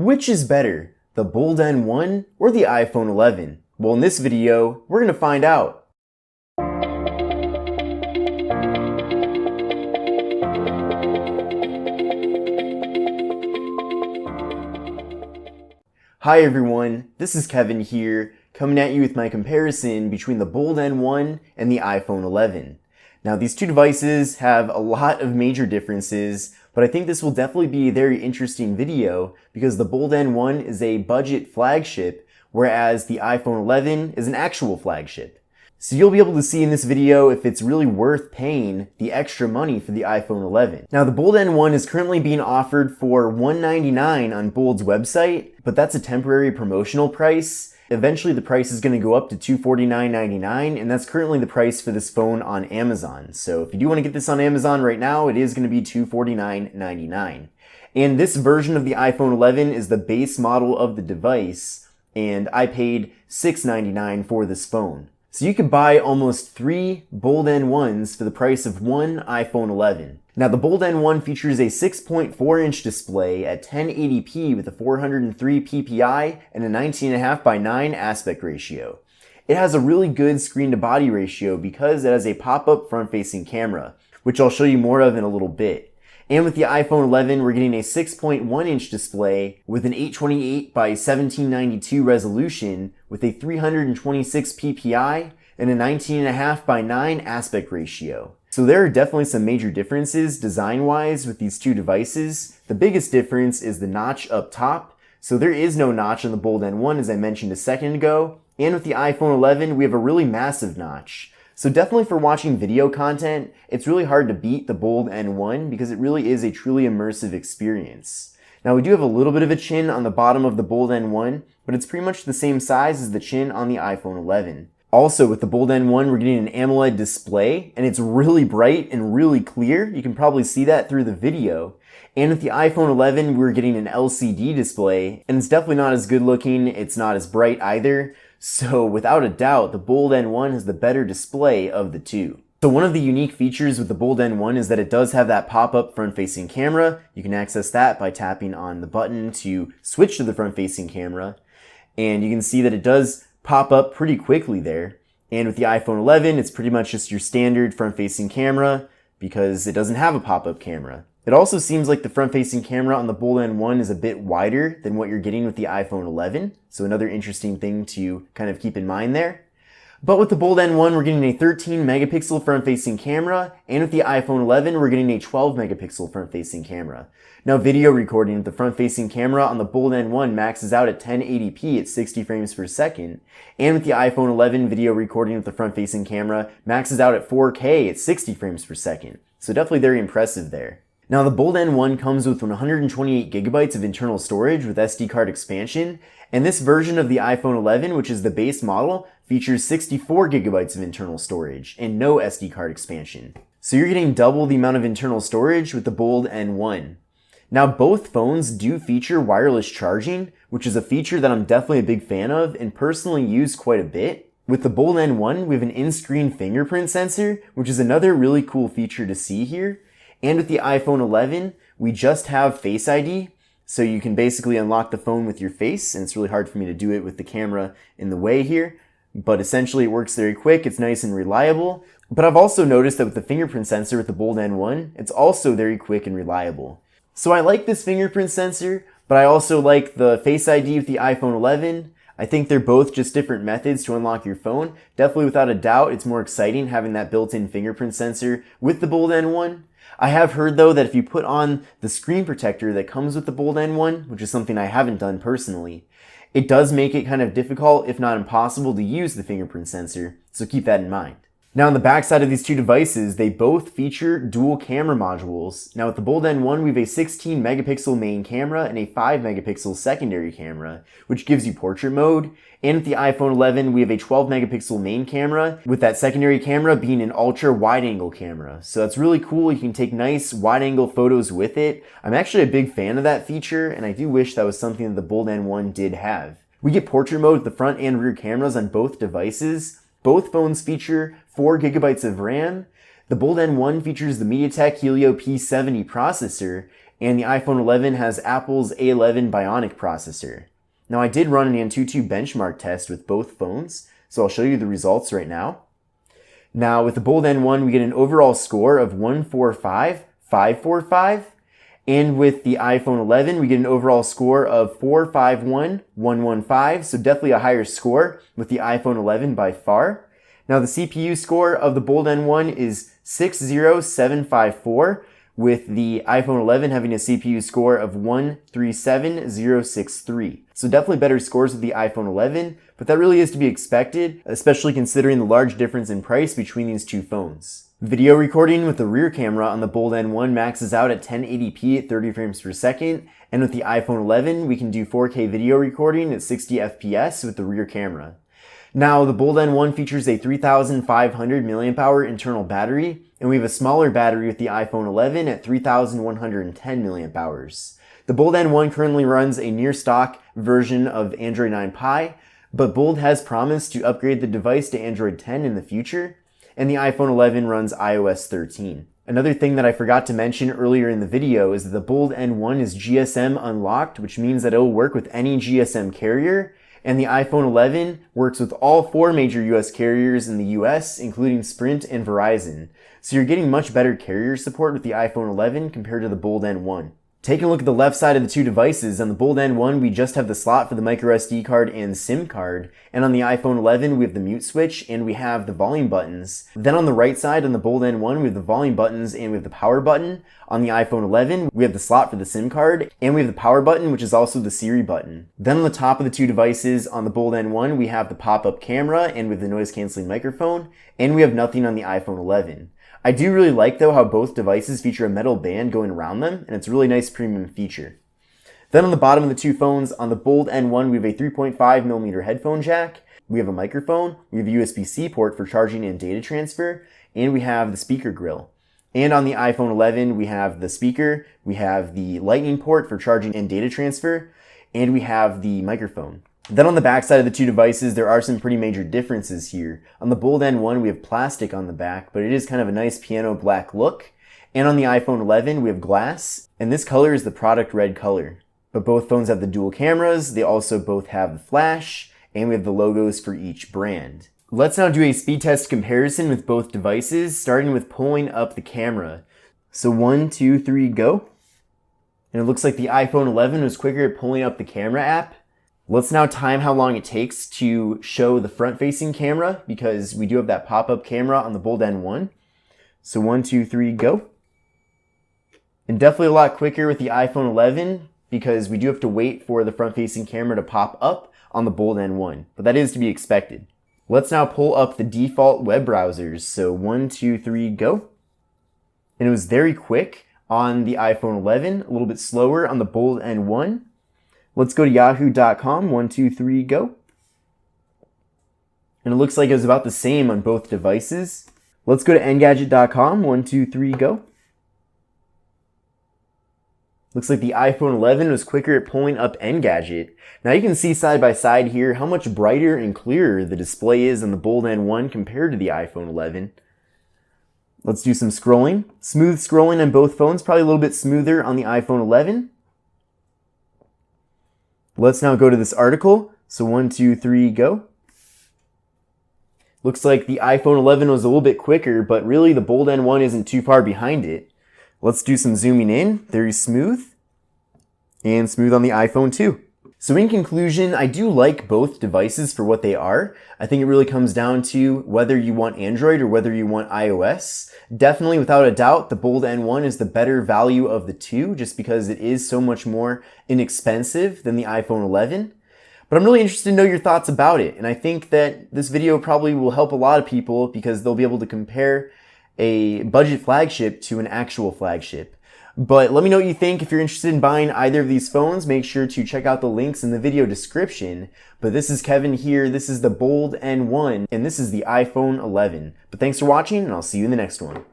Which is better, the Bold N1 or the iPhone 11? Well, in this video, we're going to find out. Hi everyone, this is Kevin here, coming at you with my comparison between the Bold N1 and the iPhone 11. Now these two devices have a lot of major differences, but I think this will definitely be a very interesting video because the Bold N1 is a budget flagship, whereas the iPhone 11 is an actual flagship. So you'll be able to see in this video if it's really worth paying the extra money for the iPhone 11. Now the Bold N1 is currently being offered for $199 on Bold's website, but that's a temporary promotional price. Eventually the price is going to go up to $249.99, and that's currently the price for this phone on Amazon. So if you do want to get this on Amazon right now, it is going to be $249.99. And this version of the iPhone 11 is the base model of the device, and I paid $699 for this phone. So you could buy almost 3 Bold N1s for the price of one iPhone 11. Now the Bold N1 features a 6.4-inch display at 1080p with a 403 ppi and a 19.5:9 aspect ratio. It has a really good screen-to-body ratio because it has a pop-up front-facing camera, which I'll show you more of in a little bit. And with the iPhone 11, we're getting a 6.1-inch display with an 828 by 1792 resolution with a 326 ppi and a 19.5:9 aspect ratio. So there are definitely some major differences design-wise with these two devices. The biggest difference is the notch up top. So there is no notch on the Bold N1, as I mentioned a second ago. And with the iPhone 11, we have a really massive notch. So definitely for watching video content, it's really hard to beat the Bold N1 because it really is a truly immersive experience. Now we do have a little bit of a chin on the bottom of the Bold N1, but it's pretty much the same size as the chin on the iPhone 11. Also with the Bold N1, we're getting an AMOLED display, and it's really bright and really clear. You can probably see that through the video. And with the iPhone 11, we're getting an LCD display, and it's definitely not as good looking, it's not as bright either. So without a doubt, the Bold N1 has the better display of the two. So one of the unique features with the Bold N1 is that it does have that pop-up front-facing camera. You can access that by tapping on the button to switch to the front-facing camera. And you can see that it does pop up pretty quickly there. And with the iPhone 11, it's pretty much just your standard front-facing camera because it doesn't have a pop-up camera. It also seems like the front-facing camera on the Bold N1 is a bit wider than what you're getting with the iPhone 11, so another interesting thing to kind of keep in mind there. But with the Bold N1, we're getting a 13 megapixel front-facing camera, and with the iPhone 11, we're getting a 12 megapixel front-facing camera. Now video recording with the front-facing camera on the Bold N1 maxes out at 1080p at 60 frames per second, and with the iPhone 11, video recording with the front-facing camera maxes out at 4K at 60 frames per second. So definitely very impressive there. Now the Bold N1 comes with 128 gigabytes of internal storage with SD card expansion, and this version of the iPhone 11, which is the base model, features 64 gigabytes of internal storage and no SD card expansion. So you're getting double the amount of internal storage with the Bold N1. Now both phones do feature wireless charging, which is a feature that I'm definitely a big fan of and personally use quite a bit. With the Bold N1, we have an in-screen fingerprint sensor, which is another really cool feature to see here. And with the iPhone 11, we just have Face ID, so you can basically unlock the phone with your face, and it's really hard for me to do it with the camera in the way here, but essentially it works very quick, it's nice and reliable. But I've also noticed that with the fingerprint sensor with the Bold N1, it's also very quick and reliable. So I like this fingerprint sensor, but I also like the Face ID with the iPhone 11. I think they're both just different methods to unlock your phone. Definitely without a doubt, it's more exciting having that built-in fingerprint sensor with the Bold N1. I have heard though that if you put on the screen protector that comes with the Bold N1, which is something I haven't done personally, it does make it kind of difficult, if not impossible, to use the fingerprint sensor, so keep that in mind. Now on the backside of these two devices, they both feature dual camera modules. Now with the Bold N1, we have a 16 megapixel main camera and a 5 megapixel secondary camera, which gives you portrait mode. And with the iPhone 11, we have a 12 megapixel main camera, with that secondary camera being an ultra wide angle camera. So that's really cool, you can take nice wide angle photos with it. I'm actually a big fan of that feature, and I do wish that was something that the Bold N1 did have. We get portrait mode with the front and rear cameras on both devices. Both phones feature 4 gigabytes of RAM. The Bold N1 features the MediaTek Helio P70 processor, and the iPhone 11 has Apple's A11 Bionic processor. Now I did run an Antutu benchmark test with both phones, so I'll show you the results right now. Now with the Bold N1 we get an overall score of 145,545, and with the iPhone 11 we get an overall score of 451,115, so definitely a higher score with the iPhone 11 by far. Now the CPU score of the Bold N1 is 60754, with the iPhone 11 having a CPU score of 137063. So definitely better scores with the iPhone 11, but that really is to be expected, especially considering the large difference in price between these two phones. Video recording with the rear camera on the Bold N1 maxes out at 1080p at 30 frames per second, and with the iPhone 11 we can do 4K video recording at 60 FPS with the rear camera. Now, the Bold N1 features a 3,500 mAh internal battery, and we have a smaller battery with the iPhone 11 at 3,110 mAh. The Bold N1 currently runs a near stock version of Android 9 Pie, but Bold has promised to upgrade the device to Android 10 in the future, and the iPhone 11 runs iOS 13. Another thing that I forgot to mention earlier in the video is that the Bold N1 is GSM unlocked, which means that it will work with any GSM carrier, and the iPhone 11 works with all 4 major US carriers in the US, including Sprint and Verizon. So you're getting much better carrier support with the iPhone 11 compared to the Bold N1. Taking a look at the left side of the two devices, on the Bold N1 we just have the slot for the microSD card and SIM card, and on the iPhone 11 we have the mute switch and we have the volume buttons. Then on the right side on the Bold N1 we have the volume buttons and we have the power button. On the iPhone 11 we have the slot for the SIM card and we have the power button, which is also the Siri button. Then on the top of the two devices on the Bold N1 we have the pop-up camera and with the noise cancelling microphone, and we have nothing on the iPhone 11. I do really like though how both devices feature a metal band going around them, and it's a really nice premium feature. Then on the bottom of the two phones, on the Bold N1 we have a 3.5mm headphone jack, we have a microphone, we have a USB-C port for charging and data transfer, and we have the speaker grill. And on the iPhone 11 we have the speaker, we have the lightning port for charging and data transfer, and we have the microphone. Then on the back side of the two devices, there are some pretty major differences here. On the Bold N1, we have plastic on the back, but it is kind of a nice piano black look. And on the iPhone 11, we have glass, and this color is the product red color. But both phones have the dual cameras, they also both have the flash, and we have the logos for each brand. Let's now do a speed test comparison with both devices, starting with pulling up the camera. So 1, 2, 3, go. And it looks like the iPhone 11 was quicker at pulling up the camera app. Let's now time how long it takes to show the front-facing camera, because we do have that pop-up camera on the Bold N1. So 1, 2, 3, go. And definitely a lot quicker with the iPhone 11, because we do have to wait for the front-facing camera to pop up on the Bold N1, but that is to be expected. Let's now pull up the default web browsers. So 1, 2, 3, go. And it was very quick on the iPhone 11, a little bit slower on the Bold N1. Let's go to yahoo.com, 1, 2, 3, go. And it looks like it was about the same on both devices. Let's go to engadget.com, 1, 2, 3, go. Looks like the iPhone 11 was quicker at pulling up Engadget. Now you can see side by side here how much brighter and clearer the display is on the Bold N1 compared to the iPhone 11. Let's do some scrolling. Smooth scrolling on both phones, probably a little bit smoother on the iPhone 11. Let's now go to this article. So 1, 2, 3, go. Looks like the iPhone 11 was a little bit quicker, but really the Bold N1 isn't too far behind it. Let's do some zooming in. Very smooth. And smooth on the iPhone too. So in conclusion, I do like both devices for what they are. I think it really comes down to whether you want Android or whether you want iOS. Definitely, without a doubt, the Bold N1 is the better value of the two, just because it is so much more inexpensive than the iPhone 11. But I'm really interested to know your thoughts about it, and I think that this video probably will help a lot of people because they'll be able to compare a budget flagship to an actual flagship. But let me know what you think. If you're interested in buying either of these phones, make sure to check out the links in the video description. But this is Kevin here. This is the Bold N1, and this is the iPhone 11. But thanks for watching, and I'll see you in the next one.